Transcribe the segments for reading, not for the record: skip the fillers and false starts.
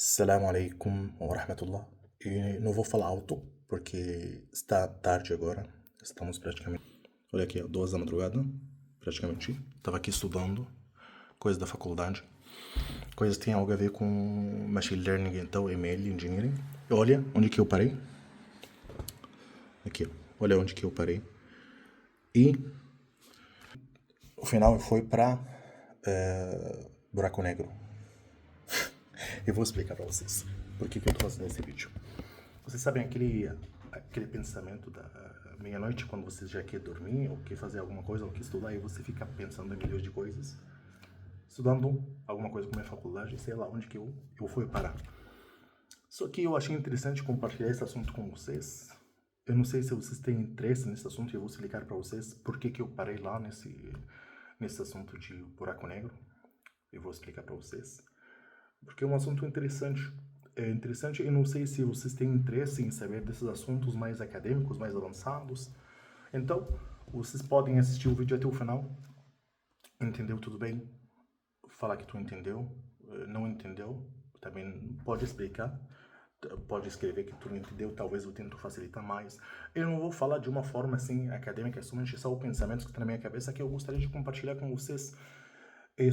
Assalamu alaikum wa rahmatullah. E não vou falar alto porque está tarde agora. Estamos praticamente. Olha aqui, ó, 2 da madrugada, praticamente. Estava aqui estudando coisas da faculdade. Coisas que têm algo a ver com machine learning, então, ML, engineering. E olha onde que eu parei. Aqui, ó. Olha onde que eu parei. E o final foi para buraco negro. Eu vou explicar para vocês por que eu tô fazendo esse vídeo. Vocês sabem aquele pensamento da meia-noite, quando você já quer dormir, ou quer fazer alguma coisa, ou quer estudar, e você fica pensando em milhões de coisas, estudando alguma coisa como é faculdade, sei lá onde que eu fui parar. Só que eu achei interessante compartilhar esse assunto com vocês. Eu não sei se vocês têm interesse nesse assunto, e eu vou explicar para vocês por que eu parei lá nesse assunto de buraco negro. Eu vou explicar para vocês. Porque é um assunto interessante. É interessante, eu não sei se vocês têm interesse em saber desses assuntos mais acadêmicos, mais avançados. Então, vocês podem assistir o vídeo até o final. Entendeu tudo bem? Falar que tu entendeu. Não entendeu, também pode explicar. Pode escrever que tu não entendeu, talvez eu tento facilitar mais. Eu não vou falar de uma forma assim acadêmica, somente só os pensamentos que estão na minha cabeça que eu gostaria de compartilhar com vocês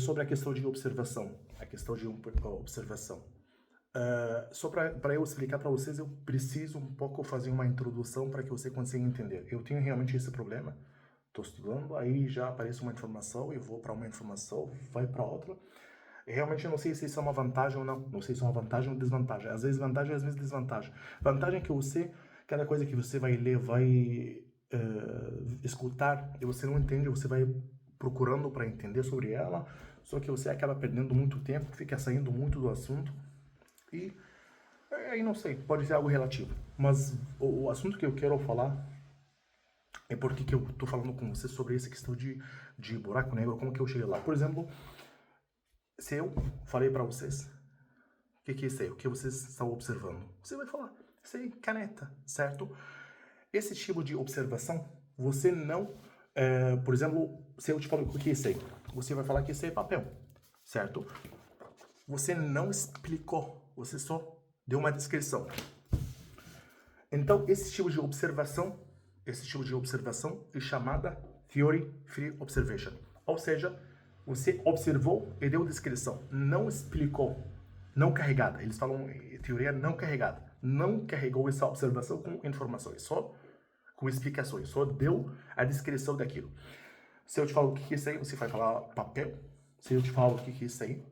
sobre a questão de observação. A questão de observação. Só para eu explicar para vocês, eu preciso um pouco fazer uma introdução para que você consiga entender. Eu tenho realmente esse problema. Estou estudando, aí já aparece uma informação, eu vou para uma informação, vai para outra. Realmente eu não sei se isso é uma vantagem ou não. Não sei se é uma vantagem ou desvantagem. Às vezes vantagem, às vezes desvantagem. Vantagem é que você, cada coisa que você vai ler, vai escutar, e você não entende, você vai procurando para entender sobre ela, só que você acaba perdendo muito tempo, fica saindo muito do assunto. E aí não sei, pode ser algo relativo. Mas o assunto que eu quero falar é porque que eu tô falando com você sobre essa questão de buraco negro, como que eu cheguei lá. Por exemplo, se eu falei para vocês, o que é isso aí? O que vocês estão observando? Você vai falar, isso aí, caneta, certo? Esse tipo de observação, você não... por exemplo, se eu te falo o que é isso aí, você vai falar que isso aí é papel, certo? Você não explicou, você só deu uma descrição. Então, esse tipo de observação é chamada Theory Free Observation. Ou seja, você observou e deu descrição, não explicou, não carregada. Eles falam teoria não carregada. Não carregou essa observação com informações, só com explicações, só deu a descrição daquilo. Se eu te falo o que é isso aí, você vai falar papel. Se eu te falo o que é isso aí,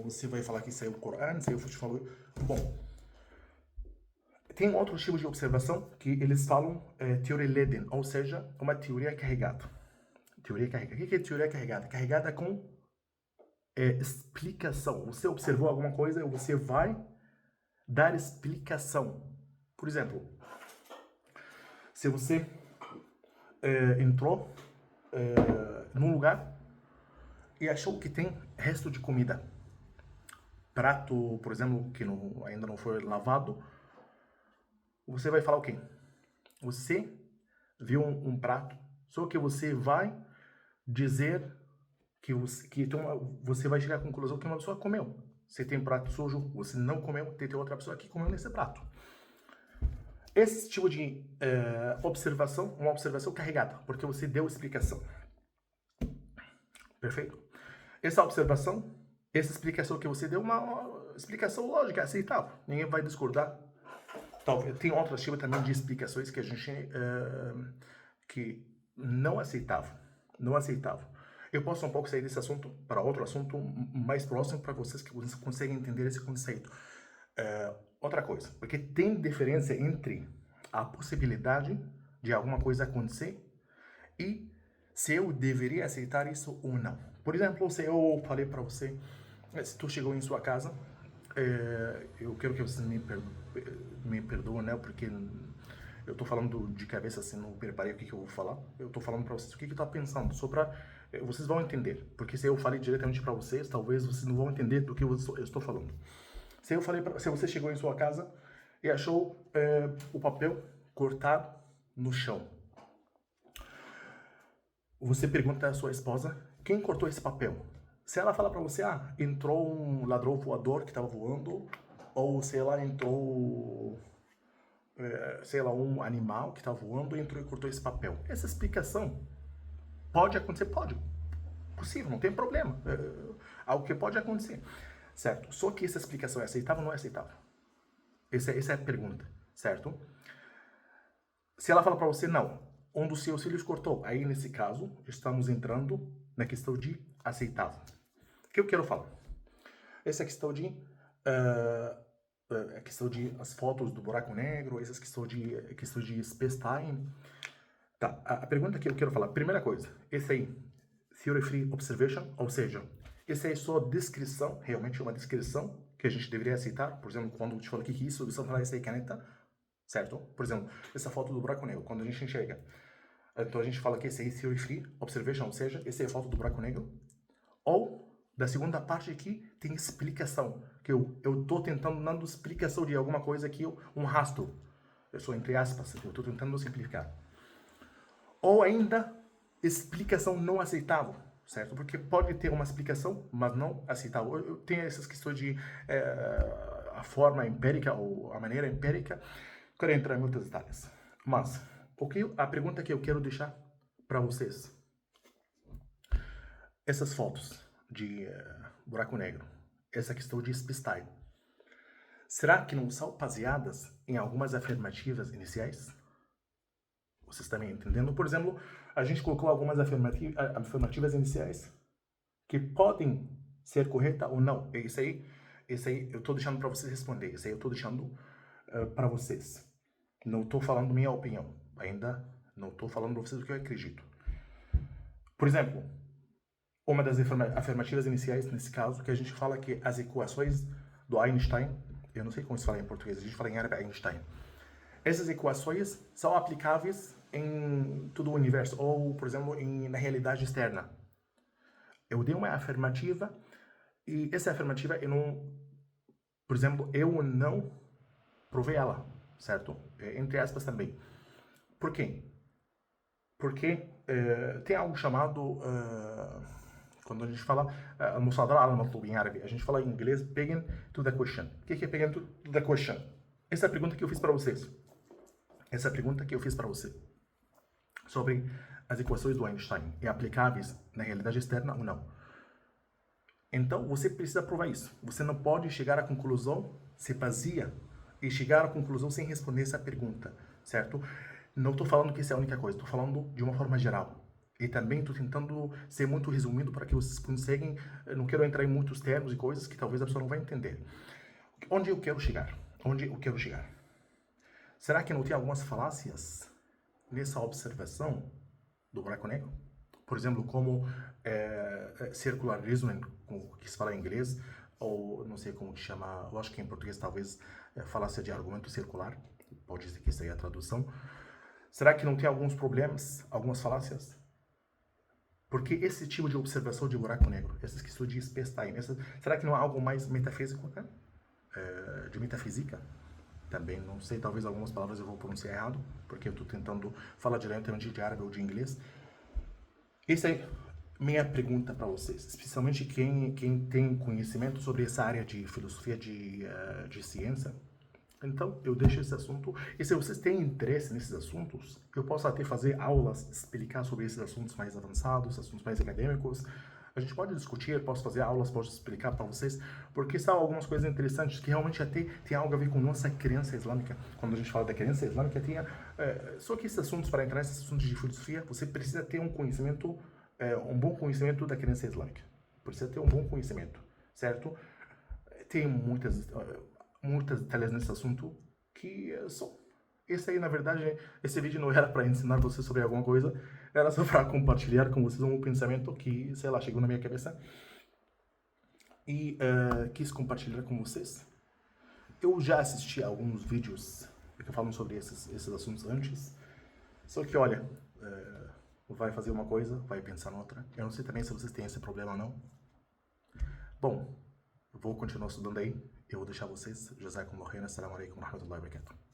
você vai falar que isso é o Corão. Se eu te falo... Bom, tem outro tipo de observação que eles falam teoria leading, ou seja, uma teoria carregada. Teoria carregada. O que é teoria carregada? Carregada com explicação. Você observou alguma coisa e você vai dar explicação. Por exemplo, se você entrou num lugar e achou que tem resto de comida, prato, por exemplo, que ainda não foi lavado, você vai falar o quê? Você viu um prato, só que você vai dizer que você vai chegar à conclusão que uma pessoa comeu. Se tem prato sujo, você não comeu, tem outra pessoa que comeu nesse prato. Esse tipo de observação, uma observação carregada, porque você deu explicação. Perfeito? Essa observação, essa explicação que você deu, uma explicação lógica, aceitável. Ninguém vai discordar. Talvez tem outras tipos também de explicações que a gente que não aceitável, não aceitável. Eu posso um pouco sair desse assunto para outro assunto mais próximo para vocês que conseguem entender esse conceito. Outra coisa, porque tem diferença entre a possibilidade de alguma coisa acontecer e se eu deveria aceitar isso ou não. Por exemplo, se eu falei para você, se tu chegou em sua casa, eu quero que vocês me perdoem, né? Porque eu tô falando de cabeça assim, não preparei o que eu vou falar. Eu tô falando para vocês o que eu tô pensando, só para vocês vão entender. Porque se eu falei diretamente para vocês, talvez vocês não vão entender do que eu estou falando. Se você chegou em sua casa e achou o papel cortado no chão, você pergunta à sua esposa, quem cortou esse papel? Se ela fala para você, entrou um ladrão voador que estava voando, ou sei lá, entrou, sei lá, um animal que estava voando, entrou e cortou esse papel. Essa explicação pode acontecer? Pode. Possível, não tem problema. Algo que pode acontecer, certo? Só que essa explicação é aceitável ou não é aceitável? Essa é a pergunta, certo? Se ela fala para você, não, um dos seus filhos cortou, aí nesse caso, estamos entrando na questão de aceitável. O que eu quero falar? Essa questão de a questão de as fotos do buraco negro, essa questão de space time. Tá, a pergunta que eu quero falar, primeira coisa, esse aí, Theory Free Observation, ou seja, essa é só descrição, realmente uma descrição que a gente deveria aceitar. Por exemplo, quando eu te falo que isso, você fala essa aí caneta, certo? Por exemplo, essa foto do buraco negro, quando a gente enxerga. Então a gente fala que esse aí é Theory Free Observation, ou seja, essa é a foto do buraco negro. Ou, da segunda parte aqui, tem explicação, que eu tô tentando dando explicação de alguma coisa aqui, um rastro. Eu sou entre aspas, eu tô tentando simplificar. Ou ainda, explicação não aceitável, certo? Porque pode ter uma explicação, mas não aceitável. Eu tenho essas questões de a forma empírica ou a maneira empírica, quero entrar em muitos detalhes. Mas, a pergunta que eu quero deixar para vocês, essas fotos de buraco negro, essa questão de space time, será que não são baseadas em algumas afirmativas iniciais? Vocês estão me entendendo? Por exemplo, a gente colocou algumas afirmativas iniciais que podem ser corretas ou não. Isso aí eu estou deixando para vocês responder. Isso aí eu estou deixando para vocês. Não estou falando minha opinião. Ainda não estou falando para vocês o que eu acredito. Por exemplo, uma das afirmativas iniciais, nesse caso, que a gente fala que as equações do Einstein, eu não sei como se fala em português, a gente fala em árabe Einstein. Essas equações são aplicáveis em todo o universo, ou, por exemplo, na realidade externa. Eu dei uma afirmativa, e essa afirmativa, por exemplo, eu não provei ela, certo? Entre aspas também. Por quê? Porque tem algo chamado, quando a gente fala al-musadara al-matlub em árabe, a gente fala em inglês, begging to the question. O que é begging to the question? Essa é a pergunta que eu fiz para vocês. Essa pergunta que eu fiz para você sobre as equações do Einstein é aplicáveis na realidade externa ou não. Então, você precisa provar isso. Você não pode chegar à conclusão, se baseia e chegar à conclusão sem responder essa pergunta, certo? Não estou falando que isso é a única coisa, estou falando de uma forma geral. E também estou tentando ser muito resumido para que vocês conseguem, não quero entrar em muitos termos e coisas que talvez a pessoa não vai entender. Onde eu quero chegar? Será que não tem algumas falácias nessa observação do buraco negro? Por exemplo, como circular reasoning, que se fala em inglês, ou não sei como que chama, eu acho que em português talvez falácia de argumento circular, pode ser que isso aí é a tradução. Será que não tem alguns problemas, algumas falácias? Porque esse tipo de observação de buraco negro, essas questões de space time, será que não há algo mais metafísico, né? De metafísica? Também não sei, talvez algumas palavras eu vou pronunciar errado, porque eu estou tentando falar diretamente de árabe ou de inglês. Essa é minha pergunta para vocês, especialmente quem tem conhecimento sobre essa área de filosofia de ciência. Então, eu deixo esse assunto, e se vocês têm interesse nesses assuntos, eu posso até fazer aulas, explicar sobre esses assuntos mais avançados, assuntos mais acadêmicos. A gente pode discutir, posso fazer aulas, posso explicar para vocês, porque são algumas coisas interessantes que realmente até tem algo a ver com nossa crença islâmica. Quando a gente fala da crença islâmica, só que esses assuntos, para entrar nesses assuntos de filosofia, você precisa ter um conhecimento, um bom conhecimento da crença islâmica. Precisa ter um bom conhecimento, certo? Tem muitos detalhes nesse assunto que são... Esse aí, na verdade, esse vídeo não era para ensinar você sobre alguma coisa, era só para compartilhar com vocês um pensamento que, sei lá, chegou na minha cabeça e quis compartilhar com vocês. Eu já assisti a alguns vídeos que falam sobre esses assuntos antes, só que, olha, vai fazer uma coisa, vai pensar noutra. Eu não sei também se vocês têm esse problema ou não. Bom, eu vou continuar estudando aí. Eu vou deixar vocês. Jazakumullah khairan. Assalamu alaikum wa rahmatullahi wa barakatuh.